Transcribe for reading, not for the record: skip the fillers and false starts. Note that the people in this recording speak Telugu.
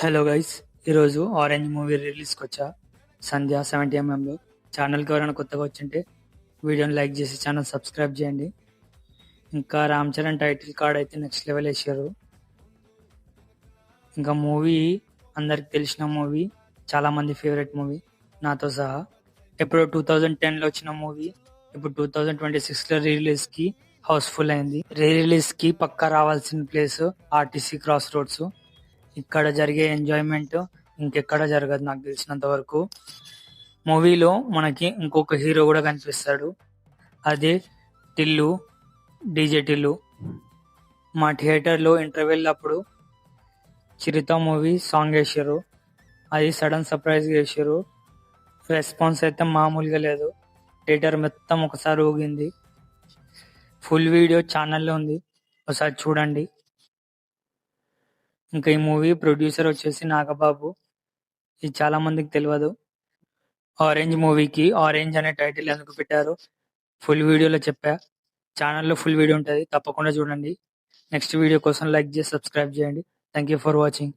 హలో గైస్, ఈరోజు ఆరెంజ్ మూవీ రిలీజ్కి వచ్చా. సంధ్య 70 mm ఛానల్కి ఎవరైనా కొత్తగా వచ్చింటే వీడియోని లైక్ చేసి ఛానల్ సబ్స్క్రైబ్ చేయండి. ఇంకా రామ్ చరణ్ టైటిల్ కార్డ్ అయితే నెక్స్ట్ లెవెల్ వేసారు. ఇంకా మూవీ అందరికి తెలిసిన మూవీ, చాలా మంది ఫేవరెట్ మూవీ నాతో సహా. ఎప్పుడో 2010లో వచ్చిన మూవీ ఇప్పుడు 2026లో రిలీజ్కి హౌస్ఫుల్ అయింది. రిలీజ్కి పక్కా రావాల్సిన ప్లేస్ ఆర్టీసీ క్రాస్ రోడ్స్. ఇక్కడ జరిగే ఎంజాయ్మెంట్ ఇంకెక్కడ జరగదు నాకు తెలిసినంత వరకు. మూవీలో మనకి ఇంకొక హీరో కూడా కనిపిస్తాడు, అదే టిల్లు, డీజే టిల్లు. మా థియేటర్లో ఇంటర్వెల్ అప్పుడు చిరుత మూవీ సాంగ్ వేసారు, అది సడన్ సర్ప్రైజ్ వేసారు. రెస్పాన్స్ అయితే మామూలుగా లేదు, థియేటర్ మొత్తం ఒకసారి ఊగింది. ఫుల్ వీడియో ఛానల్లో ఉంది, ఒకసారి చూడండి. ఇంకా ఈ మూవీ ప్రొడ్యూసర్ వచ్చేసి నాగబాబు, ఇది చాలా మందికి తెలియదు. ఆరెంజ్ మూవీకి ఆరెంజ్ అనే టైటిల్ ఎందుకు పెట్టారు ఫుల్ వీడియోలో చెప్పా. ఛానల్లో ఫుల్ వీడియో ఉంటుంది, తప్పకుండా చూడండి. నెక్స్ట్ వీడియో కోసం లైక్ చేసి సబ్స్క్రైబ్ చేయండి. Thank you for watching.